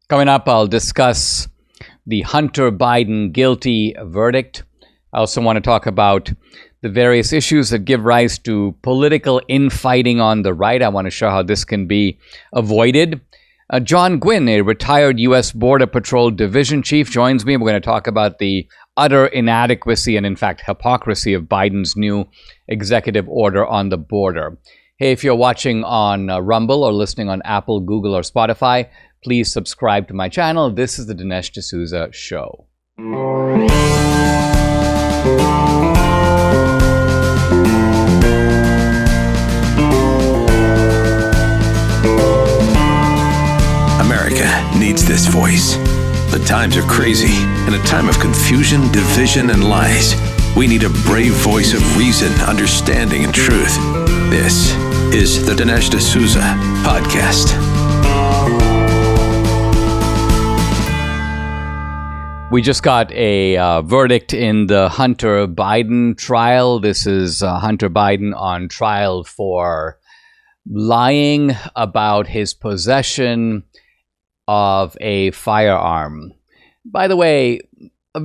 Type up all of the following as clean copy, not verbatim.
Coming up, I'll discuss the Hunter Biden guilty verdict. I also want to talk about the various issues that give rise to political infighting on the right. I want to show how this can be avoided. John Guinn, a retired U.S. Border Patrol Division Chief, joins me. We're going to talk about the utter inadequacy and, in fact, hypocrisy of Biden's new executive order on the border. Hey, if you're watching on Rumble or listening on Apple, Google, or Spotify, please subscribe to my channel. This is the Dinesh D'Souza Show. America needs this voice. The times are crazy. In a time of confusion, division, and lies, we need a brave voice of reason, understanding, and truth. This is the Dinesh D'Souza Podcast. We just got a verdict in the Hunter Biden trial. This is Hunter Biden on trial for lying about his possession of a firearm. By the way, a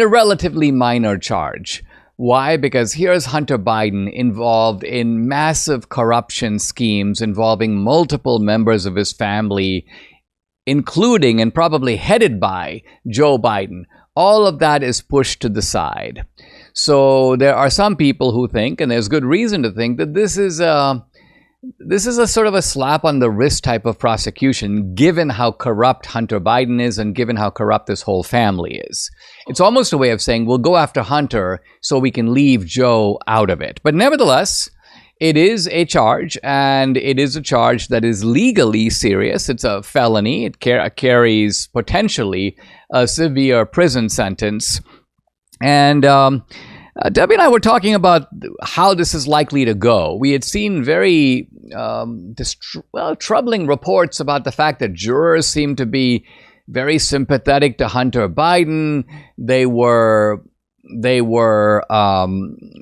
relatively minor charge. Why? Because here's Hunter Biden involved in massive corruption schemes involving multiple members of his family, including and probably headed by Joe Biden. All of that is pushed to the side. So there are some people who think, and there's good reason to think, that this is a sort of a slap on the wrist type of prosecution, given how corrupt Hunter Biden is and given how corrupt this whole family is. It's almost a way of saying, we'll go after Hunter so we can leave Joe out of it. But nevertheless, it is a charge, and it is a charge that is legally serious. It's a felony. It carries potentially a severe prison sentence. And Debbie and I were talking about how this is likely to go. We had seen very troubling reports about the fact that jurors seem to be very sympathetic to Hunter Biden. They were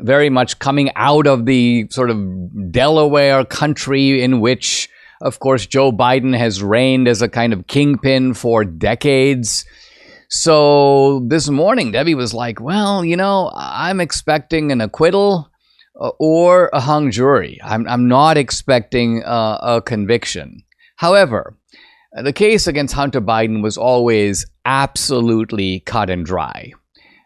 very much coming out of the sort of Delaware country in which, of course, Joe Biden has reigned as a kind of kingpin for decades. So this morning, Debbie was like, well, I'm expecting an acquittal or a hung jury. I'm not expecting a conviction. However, the case against Hunter Biden was always absolutely cut and dry.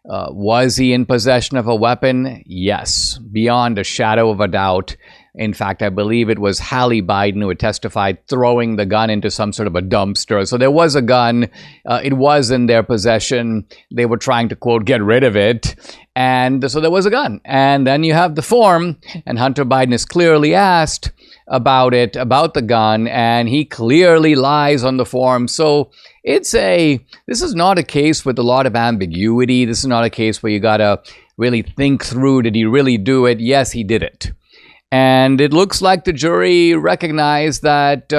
Was he in possession of a weapon? Yes, beyond a shadow of a doubt. In fact, I believe it was Hallie Biden who had testified throwing the gun into some sort of a dumpster. So there was a gun. It was in their possession. They were trying to, quote, get rid of it. And so there was a gun. And then you have the form, and Hunter Biden is clearly asked about the gun, and he clearly lies on the form. So this is not a case with a lot of ambiguity. This is not a case where you gotta really think through, did he really do it? Yes, he did it. And it looks like the jury recognized that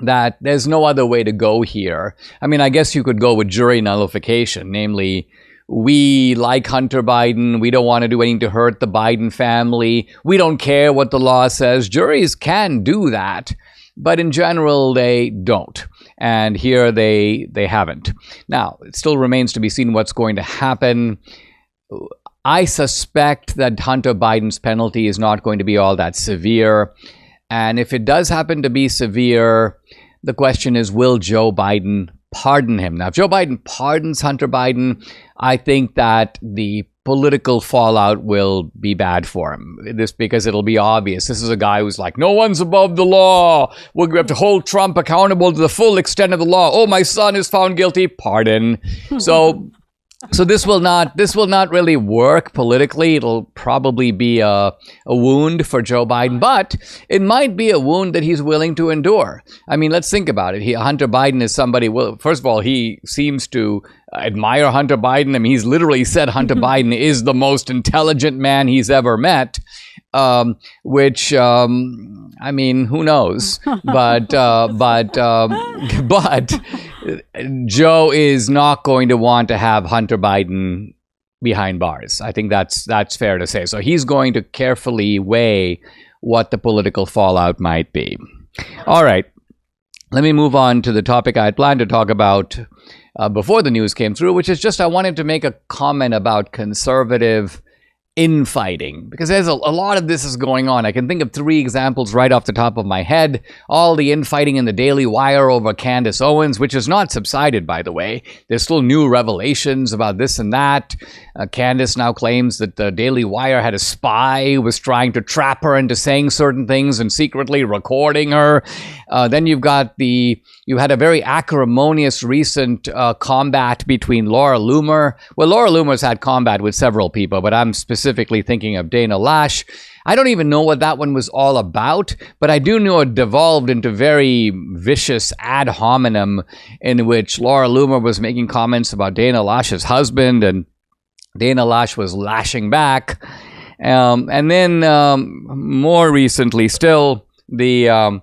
that there's no other way to go here. I mean, I guess you could go with jury nullification, namely, we like Hunter Biden. We don't want to do anything to hurt the Biden family. We don't care what the law says. Juries can do that, but in general, they don't. And here they haven't. Now, it still remains to be seen what's going to happen. I suspect that Hunter Biden's penalty is not going to be all that severe. And if it does happen to be severe, the question is, will Joe Biden pardon him? Now, if Joe Biden pardons Hunter Biden, I think that the political fallout will be bad for him. This because it'll be obvious. This is a guy who's like, no one's above the law. We have to hold Trump accountable to the full extent of the law. Oh, my son is found guilty. Pardon. So this will not really work politically. It'll probably be a wound for Joe Biden, but it might be a wound that he's willing to endure. I mean, let's think about it. Hunter Biden is somebody, well, first of all, he seems to admire Hunter Biden. I mean, he's literally said Hunter Biden is the most intelligent man he's ever met, which, I mean, who knows? But Joe is not going to want to have Hunter Biden behind bars. I think that's fair to say. So he's going to carefully weigh what the political fallout might be. All right. let me move on to the topic I had planned to talk about before the news came through, which is just I wanted to make a comment about conservative infighting, because there's a lot of this is going on. I can think of 3 examples right off the top of my head. All the infighting in the Daily Wire over Candace Owens, which has not subsided, by the way. There's still new revelations about this and that. Candace now claims that the Daily Wire had a spy who was trying to trap her into saying certain things and secretly recording her. Then you had a very acrimonious recent combat between Laura Loomer. Well, Laura Loomer's had combat with several people, but I'm specifically thinking of Dana Lash. I don't even know what that one was all about, but I do know it devolved into very vicious ad hominem in which Laura Loomer was making comments about Dana Lash's husband, and Dana Lash was lashing back. And then more recently still, the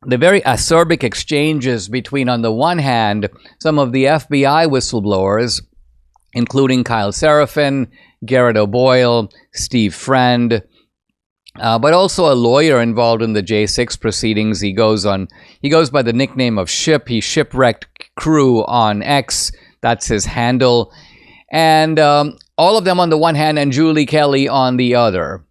very acerbic exchanges between, on the one hand, some of the FBI whistleblowers, including Kyle Seraphin, Garrett O'Boyle, Steve Friend, but also a lawyer involved in the J6 proceedings. He goes by the nickname of Ship. He shipwrecked crew on X. That's his handle. And all of them on the one hand and Julie Kelly on the other.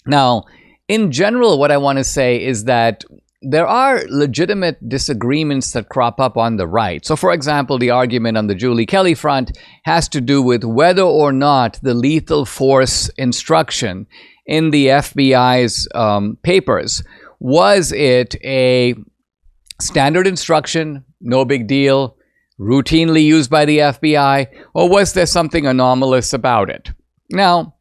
Now, in general, what I want to say is that there are legitimate disagreements that crop up on the right. So, for example, the argument on the Julie Kelly front has to do with whether or not the lethal force instruction in the FBI's papers, was it a standard instruction, no big deal, routinely used by the FBI, or was there something anomalous about it? Now,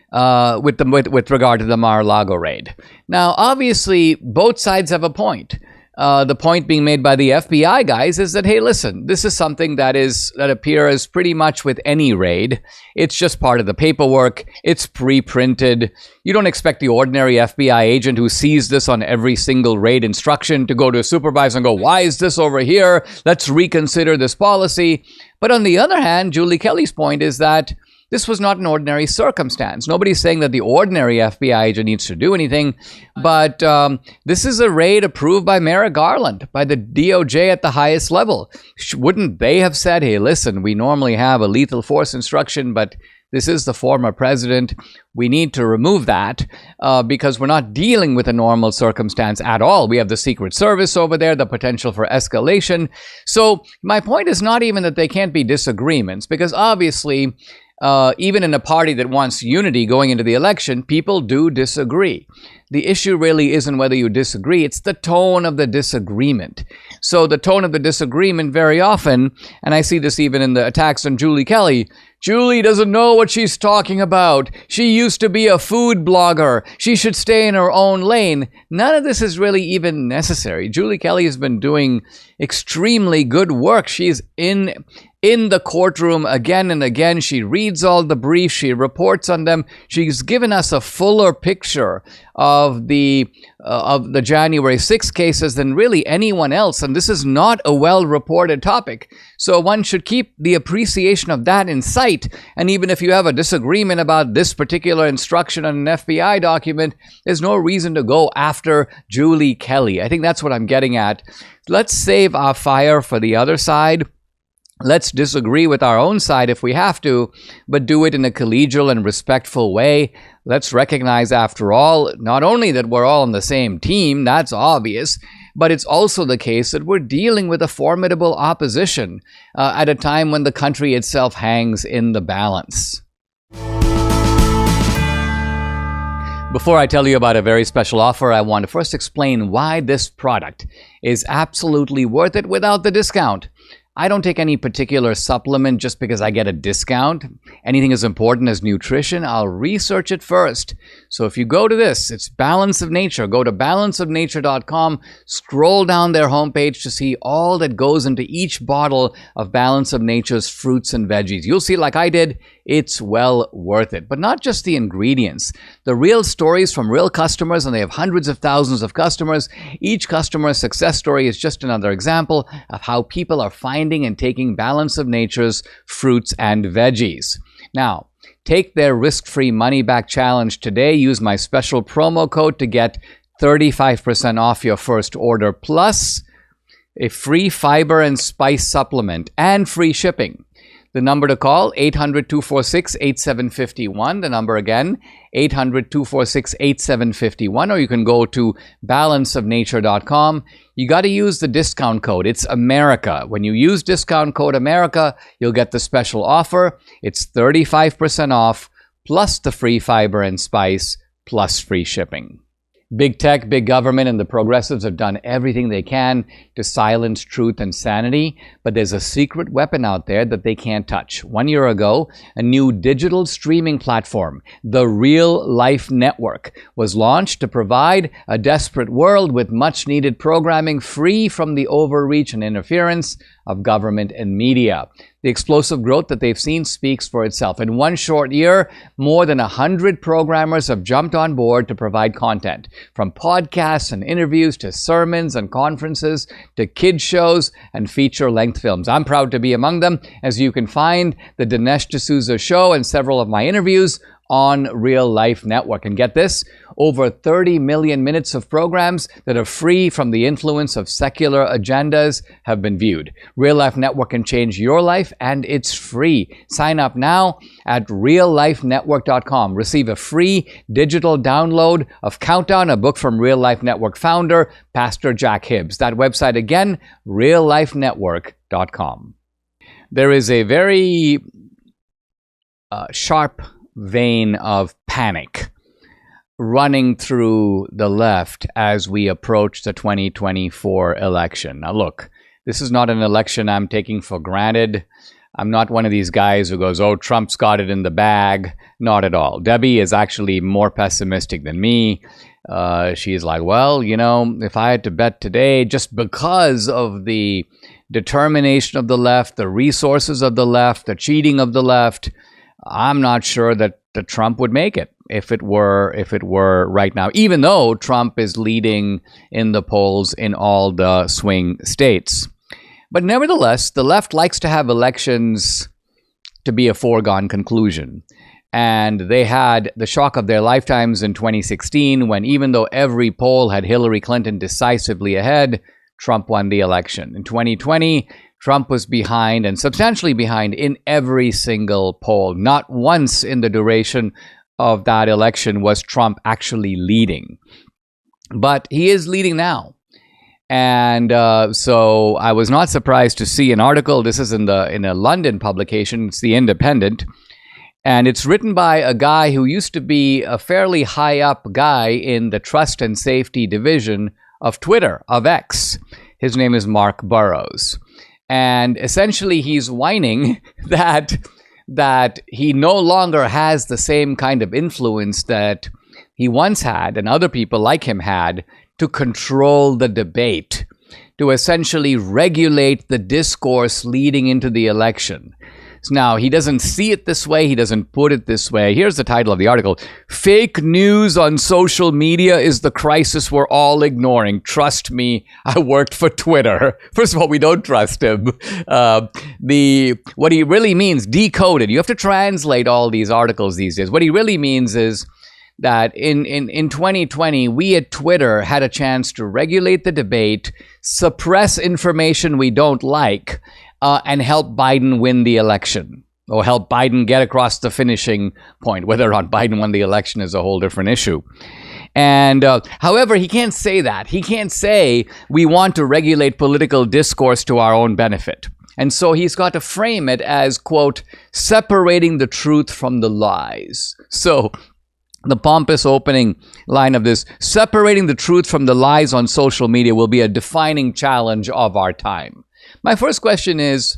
with regard to the Mar-a-Lago raid. Now, obviously, both sides have a point. The point being made by the FBI guys is that, hey, listen, this is something that appears pretty much with any raid. It's just part of the paperwork. It's pre-printed. You don't expect the ordinary FBI agent who sees this on every single raid instruction to go to a supervisor and go, why is this over here? Let's reconsider this policy. But on the other hand, Julie Kelly's point is that this was not an ordinary circumstance. Nobody's saying that the ordinary FBI agent needs to do anything, but this is a raid approved by Merrick Garland, by the DOJ at the highest level. Wouldn't they have said, hey, listen, we normally have a lethal force instruction, but this is the former president. We need to remove that because we're not dealing with a normal circumstance at all. We have the Secret Service over there, the potential for escalation. So my point is not even that they can't be disagreements, because obviously, even in a party that wants unity going into the election, people do disagree. The issue really isn't whether you disagree, it's the tone of the disagreement. So the tone of the disagreement very often, and I see this even in the attacks on Julie Kelly, Julie doesn't know what she's talking about. She used to be a food blogger. She should stay in her own lane. None of this is really even necessary. Julie Kelly has been doing extremely good work. She's in the courtroom again and again. She reads all the briefs. She reports on them. She's given us a fuller picture of the January 6th cases than really anyone else. And this is not a well-reported topic. So one should keep the appreciation of that in sight. And even if you have a disagreement about this particular instruction on an FBI document, there's no reason to go after Julie Kelly. I think that's what I'm getting at. Let's save our fire for the other side. Let's disagree with our own side if we have to, but do it in a collegial and respectful way. Let's recognize, after all, not only that we're all on the same team, that's obvious, but it's also the case that we're dealing with a formidable opposition at a time when the country itself hangs in the balance. Before I tell you about a very special offer, I want to first explain why this product is absolutely worth it without the discount. I don't take any particular supplement just because I get a discount. Anything as important as nutrition, I'll research it first. So if you go to this, it's Balance of Nature. Go to balanceofnature.com, scroll down their homepage to see all that goes into each bottle of Balance of Nature's fruits and veggies. You'll see, like I did, it's well worth it. But not just the ingredients. The real stories from real customers, and they have hundreds of thousands of customers. Each customer's success story is just another example of how people are finding and taking Balance of Nature's fruits and veggies. Now, take their risk-free money-back challenge today. Use my special promo code to get 35% off your first order, plus a free fiber and spice supplement and free shipping. The number to call, 800-246-8751. The number again, 800-246-8751. Or you can go to balanceofnature.com. You got to use the discount code. It's America. When you use discount code America, you'll get the special offer. It's 35% off, plus the free fiber and spice, plus free shipping. Big tech, big government, and the progressives have done everything they can to silence truth and sanity, but there's a secret weapon out there that they can't touch. 1 year ago, a new digital streaming platform, the Real Life Network, was launched to provide a desperate world with much-needed programming free from the overreach and interference of government and media. The explosive growth that they've seen speaks for itself. In 1 short year, more than 100 programmers have jumped on board to provide content, from podcasts and interviews to sermons and conferences to kids shows and feature-length films. I'm proud to be among them, as you can find the Dinesh D'Souza show and several of my interviews on Real Life Network. And get this, over 30 million minutes of programs that are free from the influence of secular agendas have been viewed. Real Life Network can change your life, and it's free. Sign up now at reallifenetwork.com. Receive a free digital download of Countdown, a book from Real Life Network founder, Pastor Jack Hibbs. That website again, reallifenetwork.com. There is a very sharp vein of panic running through the left as we approach the 2024 election. Now look, this is not an election I'm taking for granted. I'm not one of these guys who goes, oh, Trump's got it in the bag. Not at all. Debbie is actually more pessimistic than me. She's like, well, you know, if I had to bet today, just because of the determination of the left, the resources of the left, the cheating of the left, I'm not sure that Trump would make it if it were right now, even though Trump is leading in the polls in all the swing states. But nevertheless, the left likes to have elections to be a foregone conclusion. And they had the shock of their lifetimes in 2016 when, even though every poll had Hillary Clinton decisively ahead, Trump won the election. In 2020, Trump was behind, and substantially behind, in every single poll. Not once in the duration of that election was Trump actually leading. But he is leading now. And so I was not surprised to see an article. This is in a London publication. It's The Independent. And it's written by a guy who used to be a fairly high up guy in the trust and safety division of Twitter, of X. His name is Mark Burrows. And essentially he's whining that he no longer has the same kind of influence that he once had and other people like him had to control the debate, to essentially regulate the discourse leading into the election. Now, he doesn't see it this way. He doesn't put it this way. Here's the title of the article. Fake news on social media is the crisis we're all ignoring. Trust me, I worked for Twitter. First of all, we don't trust him. What he really means, decoded. You have to translate all these articles these days. What he really means is that in 2020, we at Twitter had a chance to regulate the debate, suppress information we don't like, and help Biden win the election, or help Biden get across the finishing point. Whether or not Biden won the election is a whole different issue. And however, he can't say that. He can't say we want to regulate political discourse to our own benefit. And so he's got to frame it as, quote, separating the truth from the lies. So the pompous opening line of this, separating the truth from the lies on social media will be a defining challenge of our time. My first question is,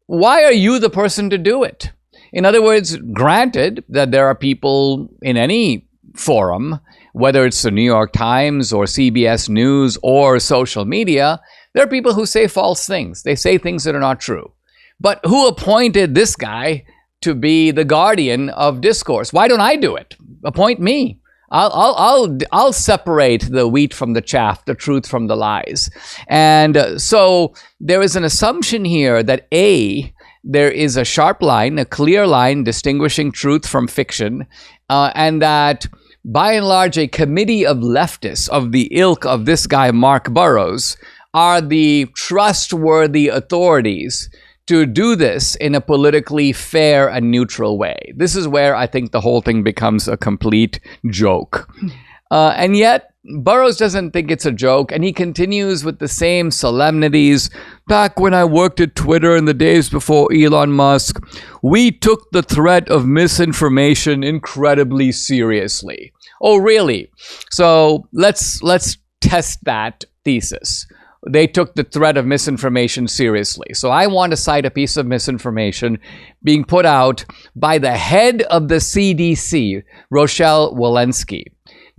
why are you the person to do it? In other words, granted that there are people in any forum, whether it's the New York Times or CBS News or social media, there are people who say false things. They say things that are not true. But who appointed this guy to be the guardian of discourse? Why don't I do it? Appoint me. I'll separate the wheat from the chaff, the truth from the lies. And so there is an assumption here that there is a sharp line, a clear line distinguishing truth from fiction, and that by and large, a committee of leftists of the ilk of this guy, Mark Burroughs, are the trustworthy authorities to do this in a politically fair and neutral way. This is where I think the whole thing becomes a complete joke. And yet, Burroughs doesn't think it's a joke, and he continues with the same solemnities. Back when I worked at Twitter in the days before Elon Musk, we took the threat of misinformation incredibly seriously. Oh, really? So let's test that thesis. They took the threat of misinformation seriously. So I want to cite a piece of misinformation being put out by the head of the CDC, Rochelle Walensky.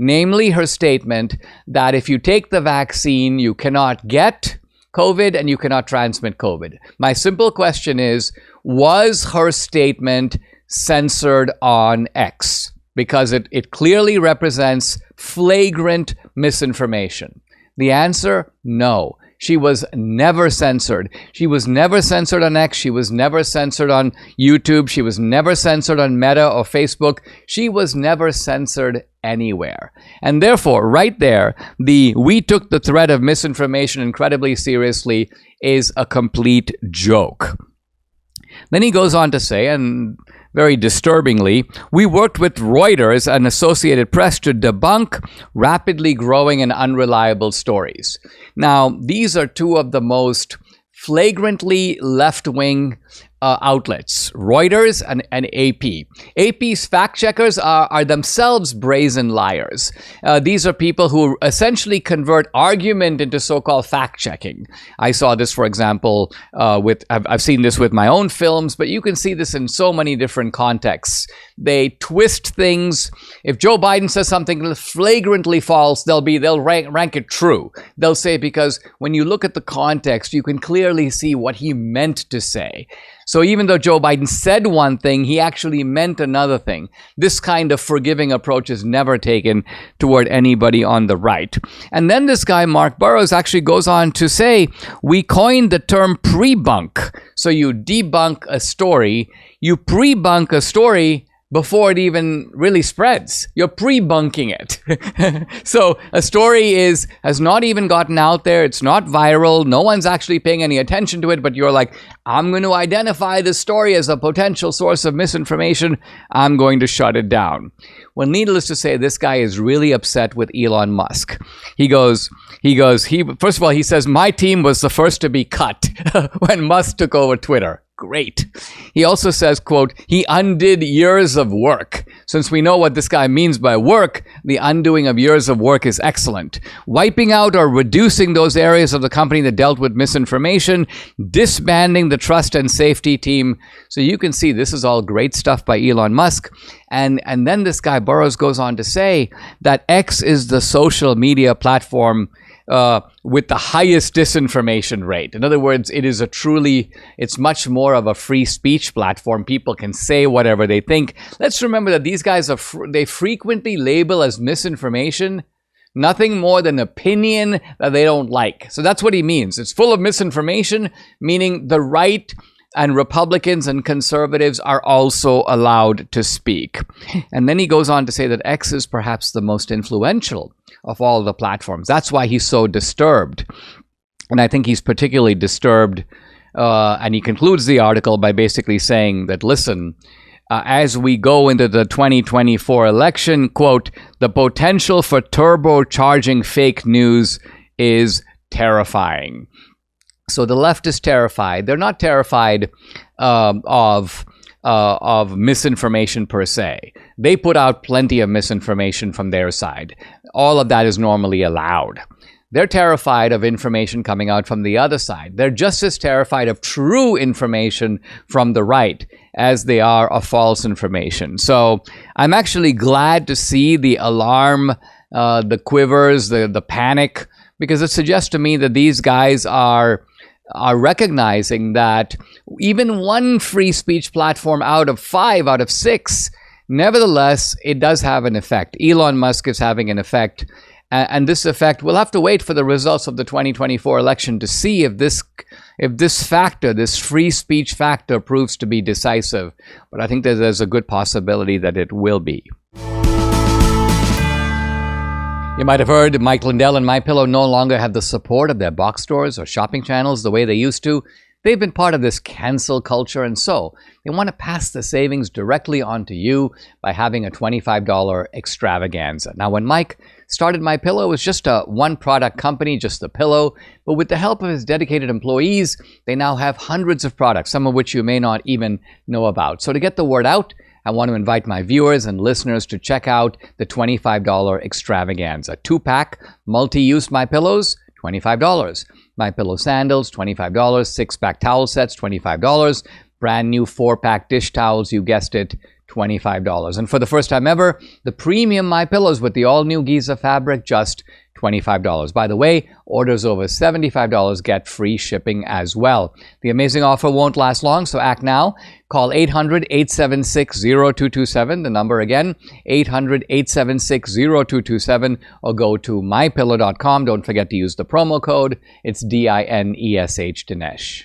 Namely, her statement that if you take the vaccine, you cannot get COVID and you cannot transmit COVID. My simple question is, was her statement censored on X? Because it clearly represents flagrant misinformation. The answer, no. She was never censored. She was never censored on X. She was never censored on YouTube. She was never censored on Meta or Facebook. She was never censored anywhere. And therefore, right there, we took the threat of misinformation incredibly seriously is a complete joke. Then he goes on to say, and very disturbingly, we worked with Reuters and Associated Press to debunk rapidly growing and unreliable stories. Now, these are two of the most flagrantly left-wing outlets, Reuters and AP. AP's fact-checkers are themselves brazen liars. These are people who essentially convert argument into so-called fact-checking. I saw this, for example, I've seen this with my own films, but you can see this in so many different contexts. They twist things. If Joe Biden says something flagrantly false, they'll rank it true. They'll say, because when you look at the context, you can clearly see what he meant to say. So even though Joe Biden said one thing, he actually meant another thing. This kind of forgiving approach is never taken toward anybody on the right. And then this guy, Mark Burroughs, actually goes on to say, we coined the term pre-bunk. So you debunk a story, you pre-bunk a story before it even really spreads. You're pre-bunking it. So a story has not even gotten out there. It's not viral. No one's actually paying any attention to it, but you're like, I'm going to identify this story as a potential source of misinformation. I'm going to shut it down. Well, needless to say, this guy is really upset with Elon Musk. First of all, he says, my team was the first to be cut when Musk took over Twitter. Great. He also says, quote, he undid years of work. Since we know what this guy means by work, the undoing of years of work is excellent. Wiping out or reducing those areas of the company that dealt with misinformation, disbanding the trust and safety team. So you can see this is all great stuff by Elon Musk. And then this guy Burroughs goes on to say that X is the social media platform with the highest disinformation rate. In other words, it's much more of a free speech platform. People can say whatever they think. Let's remember that these guys they frequently label as misinformation nothing more than opinion that they don't like. So that's what he means. It's full of misinformation, meaning the right and Republicans and conservatives are also allowed to speak. And then he goes on to say that X is perhaps the most influential of all the platforms. That's why he's so disturbed. And I think he's particularly disturbed, and he concludes the article by basically saying that, listen, as we go into the 2024 election, quote, the potential for turbocharging fake news is terrifying. So the left is terrified. They're not terrified of misinformation per se. They put out plenty of misinformation from their side. All of that is normally allowed. They're terrified of information coming out from the other side. They're just as terrified of true information from the right as they are of false information. So I'm actually glad to see the alarm, the quivers, the panic, because it suggests to me that these guys are recognizing that even one free speech platform out of 5, out of 6, nevertheless, it does have an effect. Elon Musk is having an effect. And this effect, we'll have to wait for the results of the 2024 election to see if this factor, this free speech factor, proves to be decisive. But I think that there's a good possibility that it will be. You might have heard Mike Lindell and MyPillow no longer have the support of their box stores or shopping channels the way they used to. They've been part of this cancel culture, and so they want to pass the savings directly on to you by having a $25 extravaganza. Now, when Mike started MyPillow, it was just a one-product company, just the pillow. But with the help of his dedicated employees, they now have hundreds of products, some of which you may not even know about. So to get the word out, I want to invite my viewers and listeners to check out the $25 extravaganza. 2-pack multi-use MyPillows, $25. MyPillow sandals, $25. 6-pack towel sets, $25. Brand new 4-pack dish towels, you guessed it, $25. And for the first time ever, the premium MyPillows with the all-new Giza fabric, just $25. By the way, orders over $75 get free shipping as well. The amazing offer won't last long, so act now. Call 800-876-0227, the number again, 800-876-0227, or go to mypillow.com. Don't forget to use the promo code. It's DINESH, Dinesh.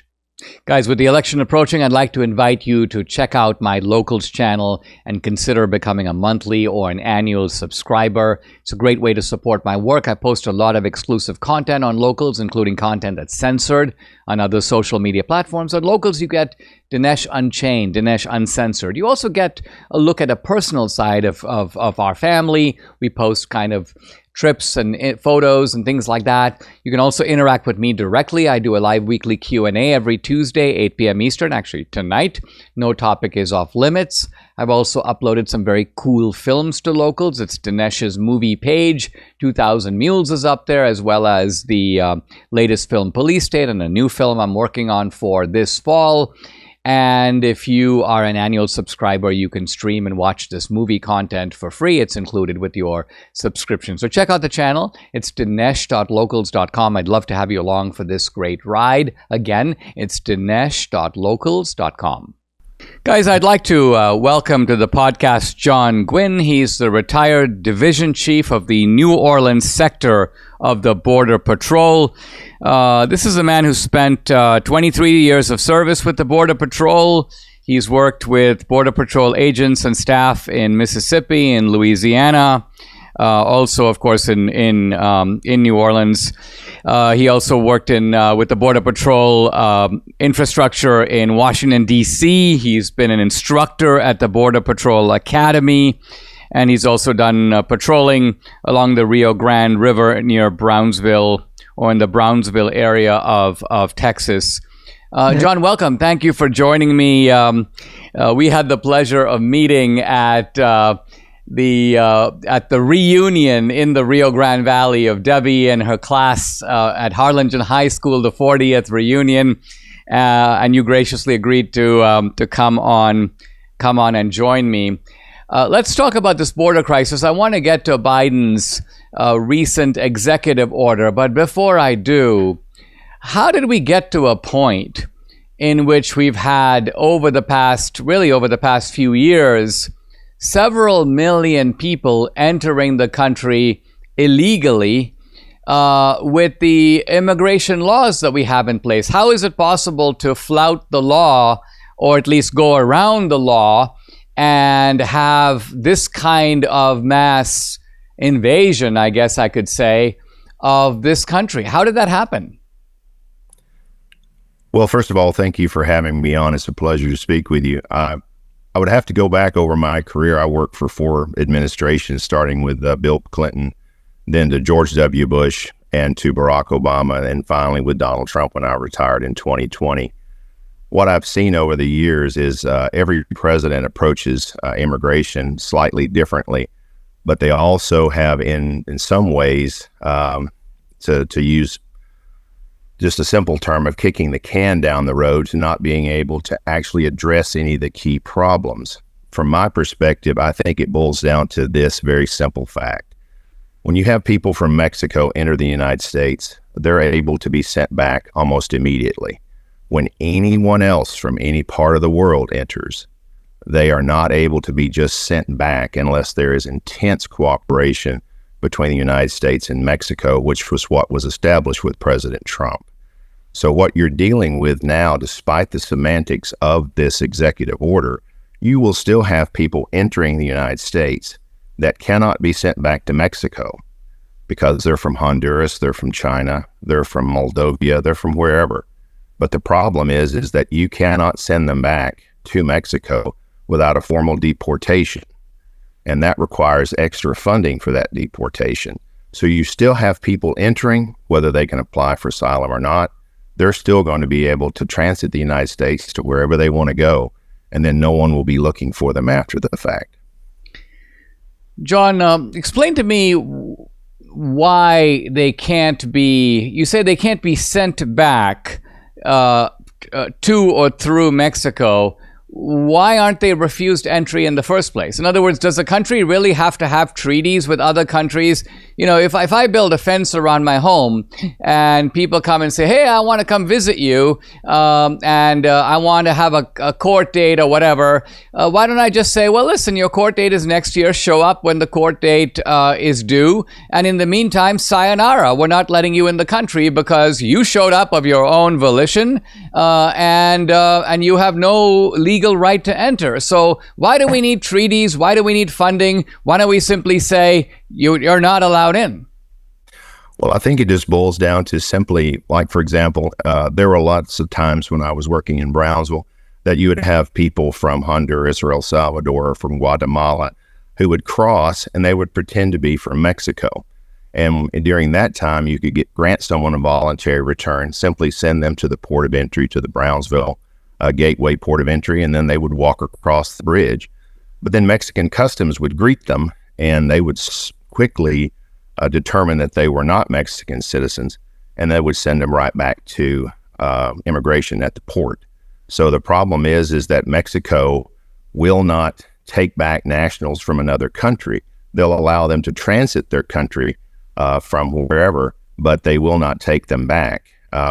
Guys, with the election approaching, I'd like to invite you to check out my Locals channel and consider becoming a monthly or an annual subscriber. It's a great way to support my work. I post a lot of exclusive content on Locals, including content that's censored on other social media platforms. On Locals, you get Dinesh Unchained, Dinesh Uncensored. You also get a look at a personal side of our family. We post kind of trips and photos and things like that. You can also interact with me directly. I do a live weekly Q&A every Tuesday, 8 p.m. Eastern. Actually, tonight, no topic is off limits. I've also uploaded some very cool films to Locals. It's Dinesh's movie page. 2000 Mules is up there, as well as the latest film Police State and a new film I'm working on for this fall. And if you are an annual subscriber, you can stream and watch this movie content for free. It's included with your subscription. So check out the channel. It's dinesh.locals.com. I'd love to have you along for this great ride. Again, it's dinesh.locals.com. Guys, I'd like to welcome to the podcast John Guinn. He's the retired division chief of the New Orleans sector of the Border Patrol. This is a man who spent 23 years of service with the Border Patrol. He's worked with Border Patrol agents and staff in Mississippi and Louisiana. Also, of course, in New Orleans. He also worked with the Border Patrol infrastructure in Washington, D.C. He's been an instructor at the Border Patrol Academy, and he's also done patrolling along the Rio Grande River near Brownsville, or in the Brownsville area of Texas. John, welcome. Thank you for joining me. We had the pleasure of meeting at the reunion in the Rio Grande Valley of Debbie and her class at Harlingen High School, the 40th reunion, and you graciously agreed to come on and join me. Let's talk about this border crisis. I want to get to Biden's recent executive order, but before I do, how did we get to a point in which we've had over the past few years several million people entering the country illegally with the immigration laws that we have in place? How is it possible to flout the law, or at least go around the law, and have this kind of mass invasion, I guess I could say, of this country? How did that happen? Well, first of all, thank you for having me on. It's a pleasure to speak with you. I would have to go back over my career. I worked for 4 administrations, starting with Bill Clinton, then to George W. Bush, and to Barack Obama, and finally with Donald Trump when I retired in 2020. What I've seen over the years is every president approaches immigration slightly differently, but they also have in some ways, to use just a simple term of kicking the can down the road, to not being able to actually address any of the key problems. From my perspective, I think it boils down to this very simple fact. When you have people from Mexico enter the United States, they're able to be sent back almost immediately. When anyone else from any part of the world enters, they are not able to be just sent back unless there is intense cooperation between the United States and Mexico, which was what was established with President Trump. So what you're dealing with now, despite the semantics of this executive order, you will still have people entering the United States that cannot be sent back to Mexico because they're from Honduras, they're from China, they're from Moldova, they're from wherever. But the problem is that you cannot send them back to Mexico without a formal deportation. And that requires extra funding for that deportation. So you still have people entering, whether they can apply for asylum or not. They're still going to be able to transit the United States to wherever they want to go, and then no one will be looking for them after the fact. John, explain to me why they can't be, you say they can't be sent back to or through Mexico. Why aren't they refused entry in the first place? In other words, does a country really have to have treaties with other countries? You know, if I build a fence around my home and people come and say, hey, I want to come visit you and I want to have a court date or whatever, why don't I just say, well, listen, your court date is next year. Show up when the court date is due. And in the meantime, sayonara, we're not letting you in the country because you showed up of your own volition and you have no legal right to enter. So why do we need treaties? Why do we need funding? Why don't we simply say you're not allowed in? Well, I think it just boils down to simply, like, for example, there were lots of times when I was working in Brownsville that you would have people from Honduras or El Salvador or from Guatemala who would cross and they would pretend to be from Mexico. And during that time, you could grant someone a voluntary return, simply send them to the port of entry, to the Brownsville Gateway port of entry, and then they would walk across the bridge. But then Mexican customs would greet them, and they would quickly determine that they were not Mexican citizens, and they would send them right back to immigration at the port. So the problem is that Mexico will not take back nationals from another country. They'll allow them to transit their country from wherever, but they will not take them back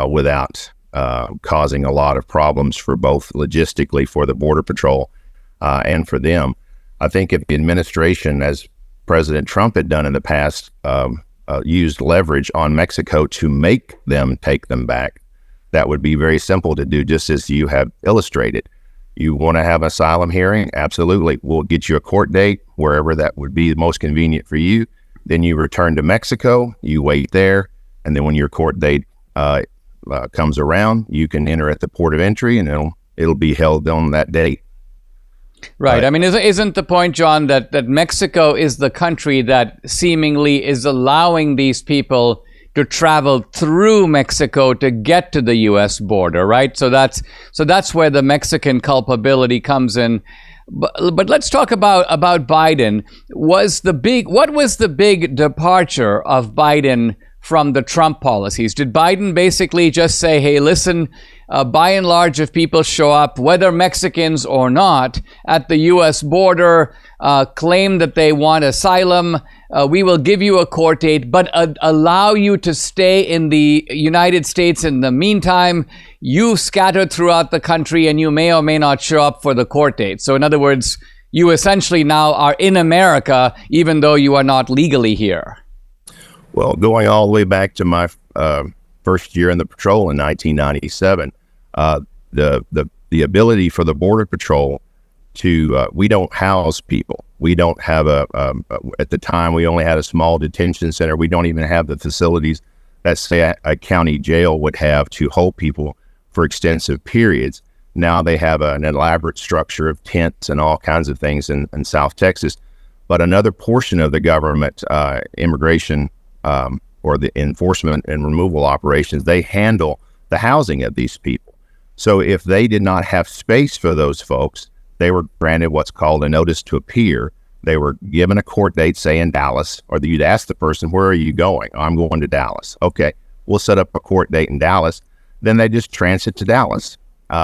without causing a lot of problems for both logistically for the Border Patrol and for them. I think if the administration, as President Trump had done in the past, used leverage on Mexico to make them take them back, that would be very simple to do, just as you have illustrated. You want to have an asylum hearing? Absolutely. We'll get you a court date wherever that would be most convenient for you. Then you return to Mexico, you wait there, and then when your court date comes around, you can enter at the port of entry, and it'll be held on that date. Right. I mean, isn't the point, John, that Mexico is the country that seemingly is allowing these people to travel through Mexico to get to the U.S. border, right? So that's where the Mexican culpability comes in. But let's talk about Biden. What was the big departure of Biden from the Trump policies? Did Biden basically just say, hey, listen, by and large, if people show up, whether Mexicans or not, at the U.S. border, claim that they want asylum, we will give you a court date, but allow you to stay in the United States in the meantime. You scattered throughout the country and you may or may not show up for the court date. So in other words, you essentially now are in America, even though you are not legally here. Well, going all the way back to my first year in the patrol in 1997, the ability for the Border Patrol to, we don't house people. We don't have at the time, we only had a small detention center. We don't even have the facilities that, say, a county jail would have to hold people for extensive periods. Now they have an elaborate structure of tents and all kinds of things in South Texas. But another portion of the government, immigration, or the enforcement and removal operations, they handle the housing of these people. So if they did not have space for those folks, they were granted what's called a notice to appear. They were given a court date, say in Dallas, or you'd ask the person, where are you going? Oh, I'm going to Dallas. Okay, we'll set up a court date in Dallas. Then they just transit to Dallas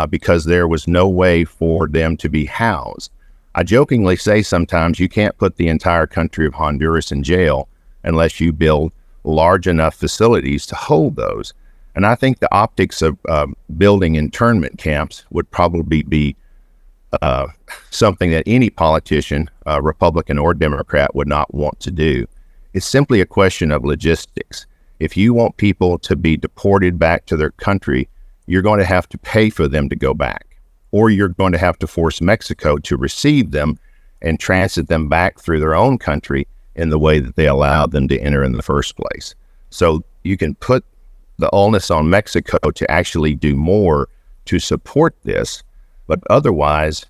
because there was no way for them to be housed. I jokingly say sometimes you can't put the entire country of Honduras in jail unless you build large enough facilities to hold those. And I think the optics of building internment camps would probably be something that any politician, Republican or Democrat, would not want to do. It's simply a question of logistics. If you want people to be deported back to their country, you're going to have to pay for them to go back, or you're going to have to force Mexico to receive them and transit them back through their own country in the way that they allowed them to enter in the first place. So you can put the onus on Mexico to actually do more to support this, but otherwise,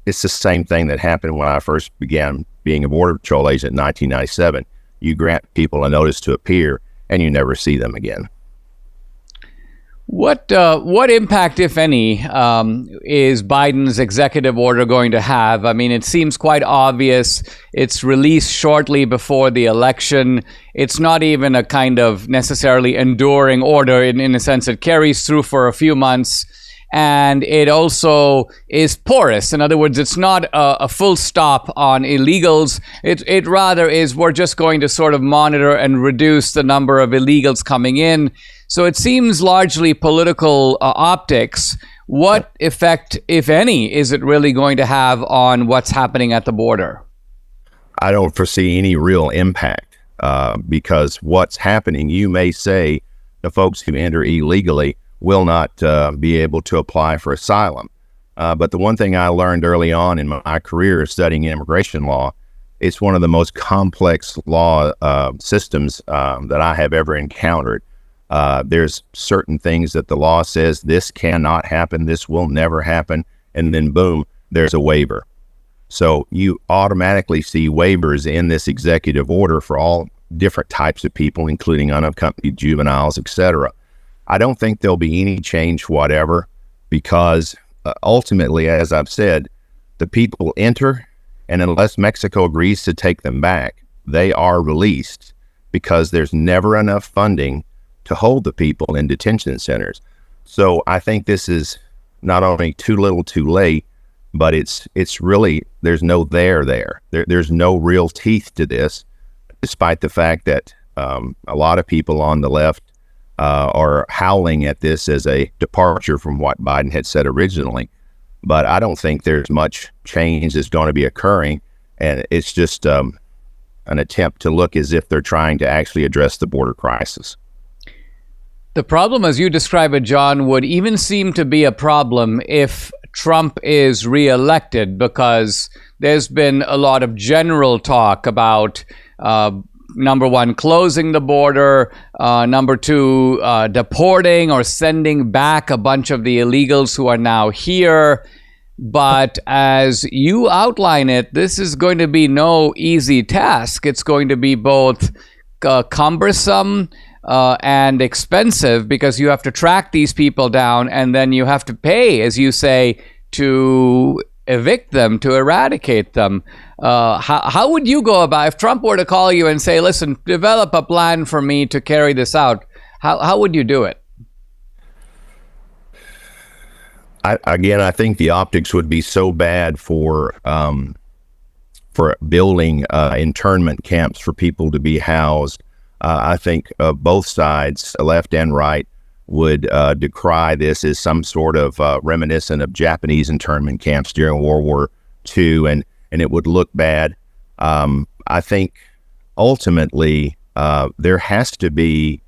it's the same thing that happened when I first began being a Border Patrol agent in 1997. You grant people a notice to appear, and you never see them again. What impact, if any, is Biden's executive order going to have? I mean, it seems quite obvious. It's released shortly before the election. It's not even a kind of necessarily enduring order in a sense. It carries through for a few months. And it also is porous. In other words, it's not a full stop on illegals. It rather is, we're just going to sort of monitor and reduce the number of illegals coming in. So it seems largely political optics. What effect, if any, is it really going to have on what's happening at the border? I don't foresee any real impact because what's happening, you may say the folks who enter illegally will not be able to apply for asylum. But the one thing I learned early on in my career studying immigration law, it's one of the most complex law systems that I have ever encountered. There's certain things that the law says this cannot happen, this will never happen, and then boom, there's a waiver. So you automatically see waivers in this executive order for all different types of people, including unaccompanied juveniles, etc. I don't think there'll be any change whatever because ultimately, as I've said, the people enter, and unless Mexico agrees to take them back, they are released because there's never enough funding to hold the people in detention centers. So I think this is not only too little too late, but it's really, there's no there's no real teeth to this, despite the fact that a lot of people on the left are howling at this as a departure from what Biden had said originally. But I don't think there's much change that's going to be occurring, and it's just an attempt to look as if they're trying to actually address the border crisis. The problem, as you describe it, John, would even seem to be a problem if Trump is reelected, because there's been a lot of general talk about, number one, closing the border, number two, deporting or sending back a bunch of the illegals who are now here. But as you outline it, this is going to be no easy task. It's going to be both cumbersome and expensive, because you have to track these people down, and then you have to pay, as you say, to evict them, to eradicate them. How would you go about, if Trump were to call you and say, listen, develop a plan for me to carry this out, how would you do it? I think the optics would be so bad for building internment camps for people to be housed. I think both sides, left and right, would decry this as some sort of reminiscent of Japanese internment camps during World War II, and it would look bad. I think ultimately there has to be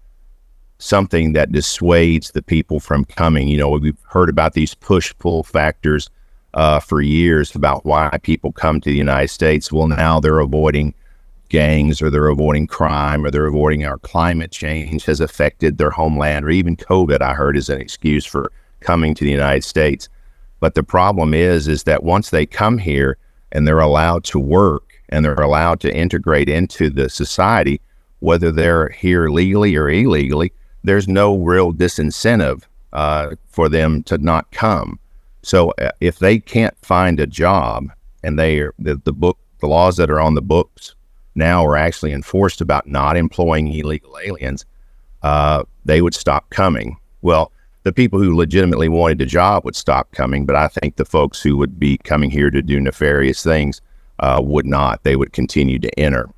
something that dissuades the people from coming. You know, we've heard about these push-pull factors for years about why people come to the United States. Well, now they're avoiding gangs, or they're avoiding crime, or they're avoiding our climate change has affected their homeland, or even COVID, I heard, is an excuse for coming to the United States. But the problem is that once they come here and they're allowed to work and they're allowed to integrate into the society, whether they're here legally or illegally, there's no real disincentive for them to not come. So if they can't find a job, and the laws that are on the books now are actually enforced about not employing illegal aliens, they would stop coming. Well, the people who legitimately wanted a job would stop coming, but I think the folks who would be coming here to do nefarious things would not. They would continue to enter.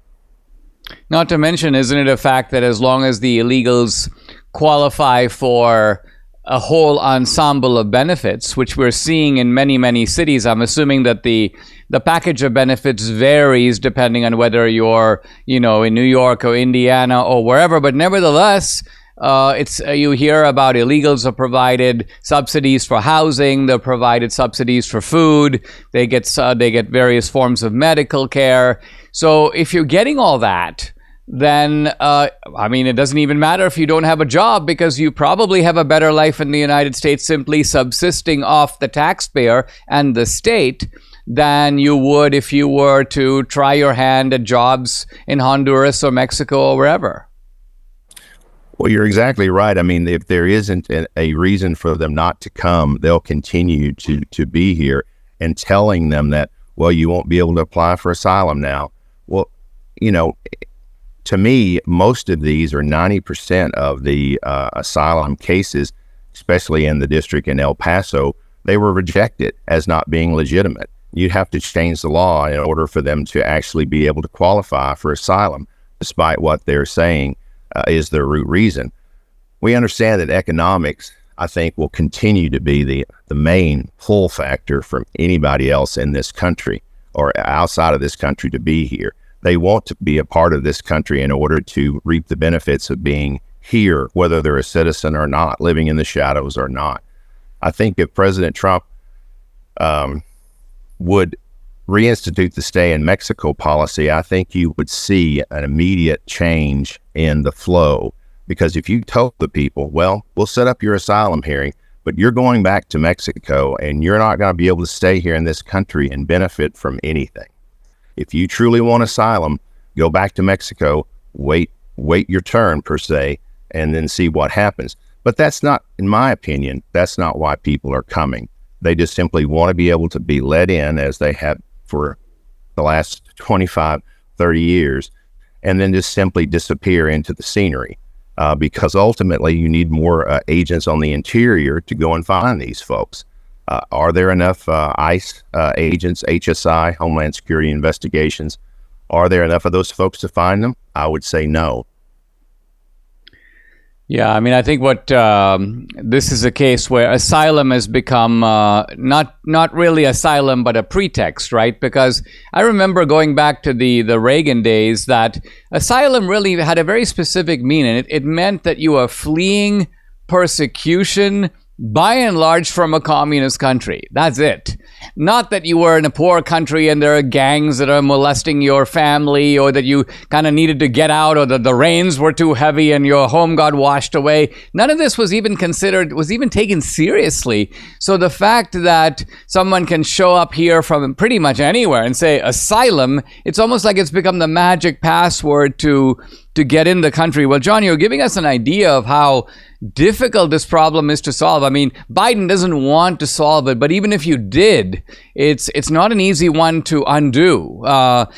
Not to mention, isn't it a fact that as long as the illegals qualify for a whole ensemble of benefits, which we're seeing in many, many cities, I'm assuming that the package of benefits varies depending on whether you're, in New York or Indiana or wherever, but nevertheless, you hear about illegals are provided subsidies for housing, they're provided subsidies for food, they get various forms of medical care. So if you're getting all that, then, I mean, it doesn't even matter if you don't have a job, because you probably have a better life in the United States simply subsisting off the taxpayer and the state than you would if you were to try your hand at jobs in Honduras or Mexico or wherever. Well, you're exactly right. I mean, if there isn't a reason for them not to come, they'll continue to be here, and telling them that, well, you won't be able to apply for asylum now. Well, you know, to me, most of these, or 90% of the asylum cases, especially in the district in El Paso, they were rejected as not being legitimate. You'd have to change the law in order for them to actually be able to qualify for asylum, despite what they're saying is the root reason. We understand that economics, I think, will continue to be the main pull factor from anybody else in this country or outside of this country to be here. They want to be a part of this country in order to reap the benefits of being here, whether they're a citizen or not, living in the shadows or not. I think if President Trump would reinstitute the stay in Mexico policy, I think you would see an immediate change in the flow. Because if you told the people, well, we'll set up your asylum hearing, but you're going back to Mexico and you're not going to be able to stay here in this country and benefit from anything. If you truly want asylum, go back to Mexico, wait your turn per se, and then see what happens. But that's not, in my opinion, that's not why people are coming. They just simply want to be able to be let in, as they have for the last 25, 30 years, and then just simply disappear into the scenery. Because ultimately you need more agents on the interior to go and find these folks. Are there enough ICE agents, HSI, Homeland Security Investigations? Are there enough of those folks to find them? I would say no. Yeah, I mean, I think what this is a case where asylum has become not really asylum, but a pretext, right? Because I remember going back to the Reagan days that asylum really had a very specific meaning. It meant that you are fleeing persecution, by and large, from a communist country. That's it. Not that you were in a poor country and there are gangs that are molesting your family, or that you kind of needed to get out, or that the rains were too heavy and your home got washed away. None of this was even considered, was even taken seriously. So the fact that someone can show up here from pretty much anywhere and say asylum, it's almost like it's become the magic password to get in the country. Well, John, you're giving us an idea of how difficult this problem is to solve. I mean, Biden doesn't want to solve it, but even if you did, it's not an easy one to undo. But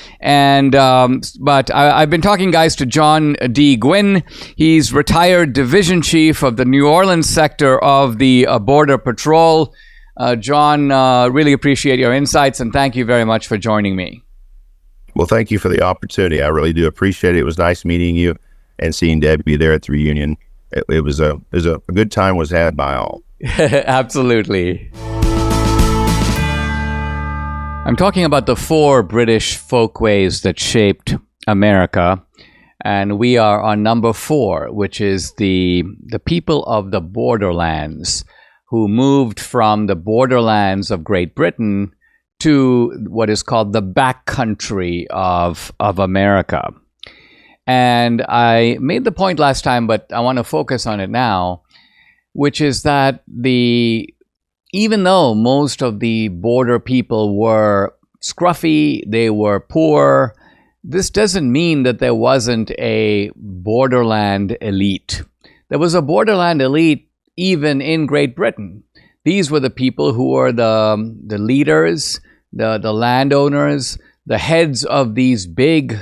I've been talking, guys, to John D. Guinn. He's retired division chief of the New Orleans sector of the Border Patrol. John, really appreciate your insights, and thank you very much for joining me. Well, thank you for the opportunity. I really do appreciate it. It was nice meeting you and seeing Debbie there at the reunion. It was a good time was had by all. Absolutely. I'm talking about the 4 British folkways that shaped America, and we are on number 4, which is the people of the borderlands who moved from the borderlands of Great Britain to what is called the backcountry of America. And I made the point last time, but I want to focus on it now, which is that even though most of the border people were scruffy, they were poor, this doesn't mean that there wasn't a borderland elite. There was a borderland elite even in Great Britain. These were the people who were the leaders, the landowners, the heads of these big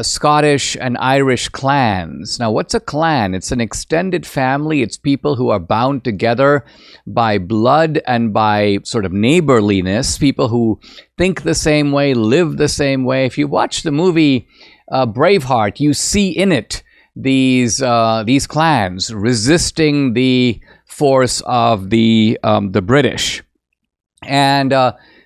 Scottish and Irish clans. Now, what's a clan? It's an extended family. It's people who are bound together by blood and by sort of neighborliness, people who think the same way, live the same way. If you watch the movie Braveheart, you see in it these clans resisting the force of the British. And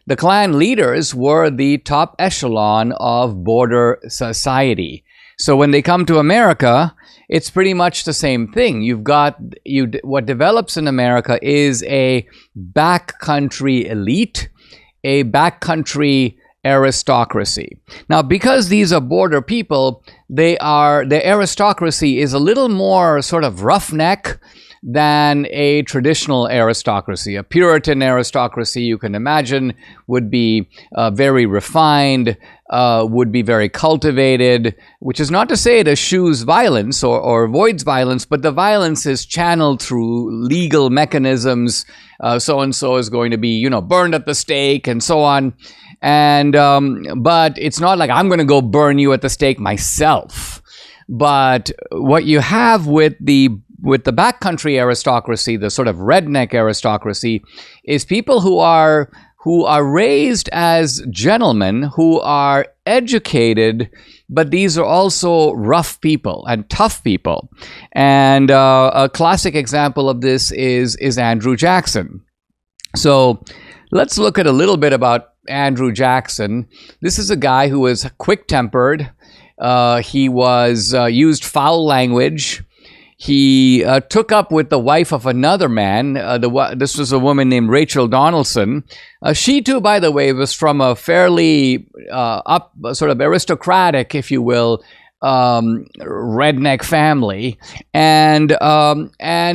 the clan leaders were the top echelon of border society. So when they come to America, it's pretty much the same thing. What develops in America is a backcountry elite, a backcountry aristocracy. Now, because these are border people, the aristocracy is a little more sort of roughneck than a traditional aristocracy. A Puritan aristocracy, you can imagine, would be very refined, would be very cultivated, which is not to say it eschews violence or avoids violence, but the violence is channeled through legal mechanisms. So-and-so is going to be, burned at the stake and so on. And but it's not like I'm going to go burn you at the stake myself. But what you have with the backcountry aristocracy, the sort of redneck aristocracy, is people who are raised as gentlemen, who are educated, but these are also rough people and tough people. And a classic example of this is Andrew Jackson. So let's look at a little bit about Andrew Jackson. This is a guy who was quick-tempered. He used foul language. He took up with the wife of another man. This was a woman named Rachel Donaldson. She too, by the way, was from a fairly sort of aristocratic, if you will, redneck family, and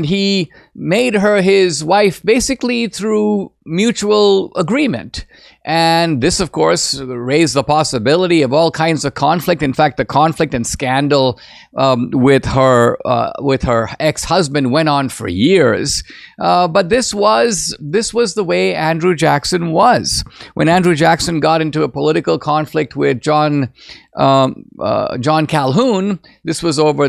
he made her his wife basically through mutual agreement. And this, of course, raised the possibility of all kinds of conflict. In fact, the conflict and scandal with her ex-husband went on for years. But this was the way Andrew Jackson was. When Andrew Jackson got into a political conflict with John Calhoun, this was over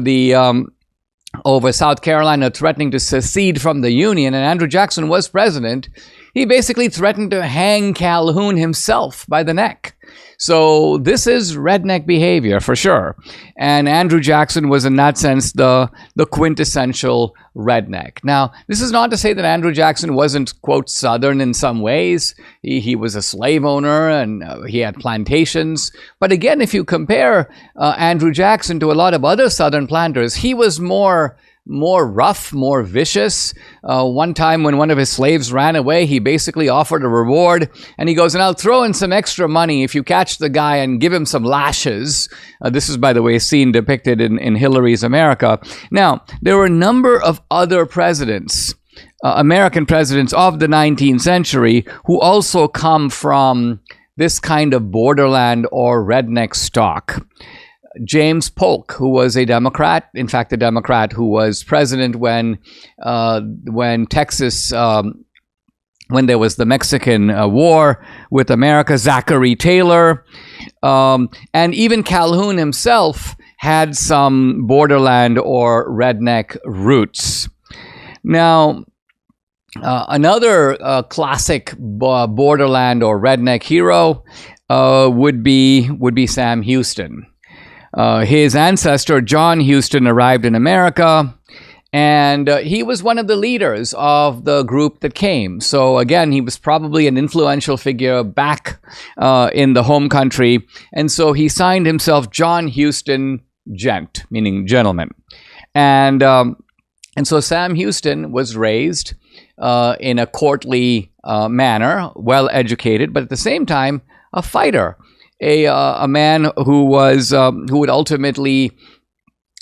South Carolina threatening to secede from the Union, and Andrew Jackson was president. He basically threatened to hang Calhoun himself by the neck. So this is redneck behavior for sure. And Andrew Jackson was, in that sense, the quintessential redneck. Now, this is not to say that Andrew Jackson wasn't, quote, Southern in some ways. He was a slave owner and he had plantations. But again, if you compare Andrew Jackson to a lot of other Southern planters, he was more rough, more vicious. One time when one of his slaves ran away, he basically offered a reward, and he goes, and I'll throw in some extra money if you catch the guy and give him some lashes. This is, by the way, a scene depicted in Hillary's America. Now, there were a number of other presidents, American presidents of the 19th century, who also come from this kind of borderland or redneck stock. James Polk, who was a Democrat, in fact, a Democrat who was president when Texas, when there was the Mexican War with America. Zachary Taylor, and even Calhoun himself had some borderland or redneck roots. Now, another classic borderland or redneck hero would be Sam Houston. His ancestor, John Houston, arrived in America, and he was one of the leaders of the group that came. So again, he was probably an influential figure back in the home country, and so he signed himself John Houston Gent, meaning gentleman. And so Sam Houston was raised in a courtly manner, well educated, but at the same time, a fighter. A man who would ultimately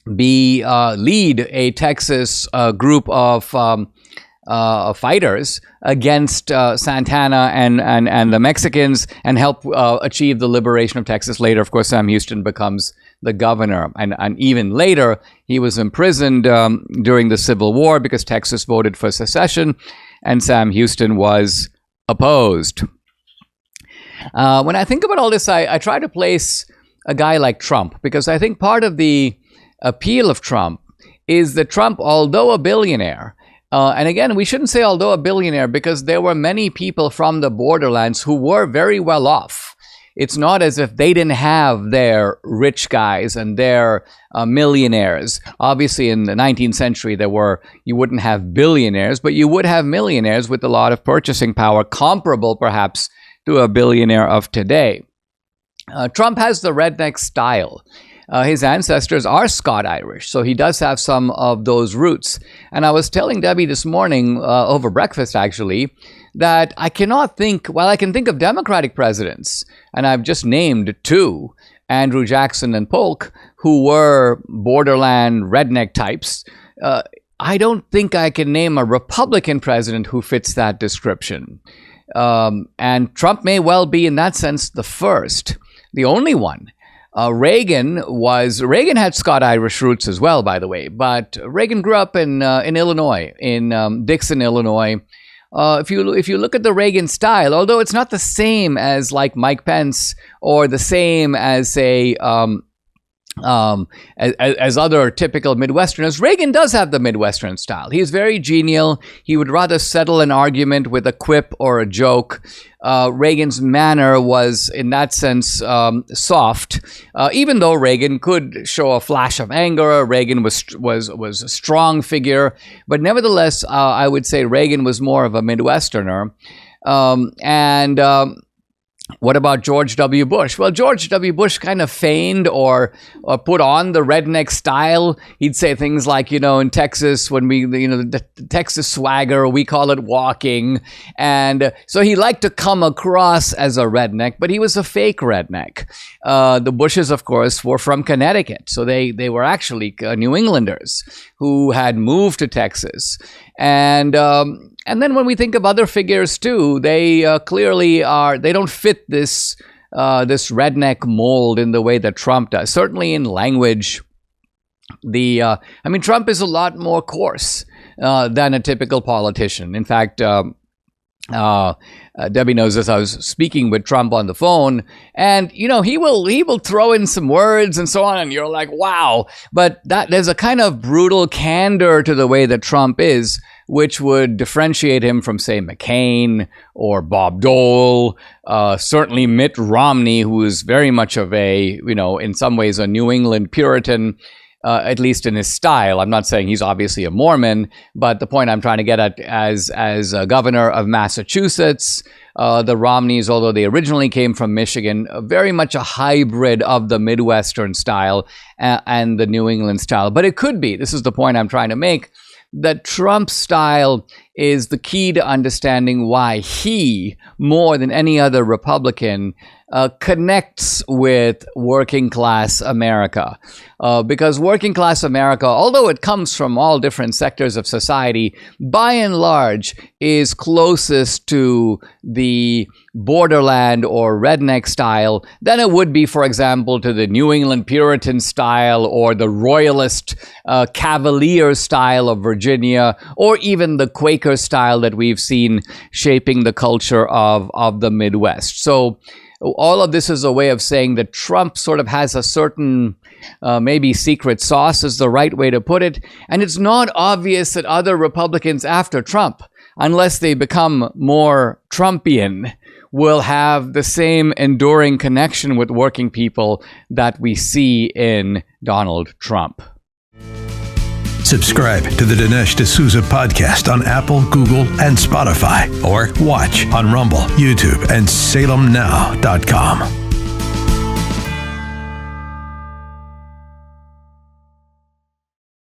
lead a Texas group of fighters against Santana and the Mexicans, and help achieve the liberation of Texas. Later, of course, Sam Houston becomes the governor, and even later he was imprisoned during the Civil War because Texas voted for secession, and Sam Houston was opposed. When I think about all this, I try to place a guy like Trump, because I think part of the appeal of Trump is that Trump, although a billionaire, and again, we shouldn't say although a billionaire, because there were many people from the borderlands who were very well off. It's not as if they didn't have their rich guys and their millionaires. Obviously, in the 19th century, you wouldn't have billionaires, but you would have millionaires with a lot of purchasing power, comparable perhaps to a billionaire of today. Trump has the redneck style. his ancestors are Scot-Irish, so he does have some of those roots. And I was telling Debbie this morning, over breakfast actually, that I cannot think, while I can think of Democratic presidents, and I've just named two, Andrew Jackson and Polk, who were borderland redneck types, I don't think I can name a Republican president who fits that description. And Trump may well be, in that sense, the first, the only one. Reagan had Scot-Irish roots as well, by the way, but Reagan grew up in Illinois, in Dixon, Illinois. If you look at the Reagan style, although it's not the same as like Mike Pence or the same as, say, as other typical Midwesterners, Reagan does have the Midwestern style. He is very genial. He would rather settle an argument with a quip or a joke. Reagan's manner was, in that sense, soft. Even though Reagan could show a flash of anger, Reagan was a strong figure. But nevertheless, I would say Reagan was more of a Midwesterner. What about George W. Bush? Well, George W. Bush kind of feigned or put on the redneck style. He'd say things like, in Texas, when the Texas swagger, we call it walking. And so he liked to come across as a redneck, but he was a fake redneck. The Bushes, of course, were from Connecticut. So they were actually New Englanders who had moved to Texas. And then when we think of other figures too, they clearly they don't fit this redneck mold in the way that Trump does. Certainly in language, Trump is a lot more coarse than a typical politician. In fact, Debbie knows this. I was speaking with Trump on the phone, and he will throw in some words and so on, and you're like, wow. But there's a kind of brutal candor to the way that Trump is, which would differentiate him from, say, McCain or Bob Dole, certainly Mitt Romney, who is very much of a, in some ways a New England Puritan, at least in his style. I'm not saying he's obviously a Mormon, but the point I'm trying to get at, as a governor of Massachusetts, the Romneys, although they originally came from Michigan, very much a hybrid of the Midwestern style and the New England style. But it could be, this is the point I'm trying to make, that Trump's style is the key to understanding why he, more than any other Republican, connects with working class America. Because working class America, although it comes from all different sectors of society, by and large is closest to the borderland or redneck style than it would be, for example, to the New England Puritan style or the Royalist Cavalier style of Virginia, or even the Quaker style that we've seen shaping the culture of the Midwest. So all of this is a way of saying that Trump sort of has a certain, maybe secret sauce is the right way to put it. And it's not obvious that other Republicans after Trump, unless they become more Trumpian, will have the same enduring connection with working people that we see in Donald Trump. Subscribe to the Dinesh D'Souza podcast on Apple, Google, and Spotify, or watch on Rumble, YouTube, and SalemNow.com.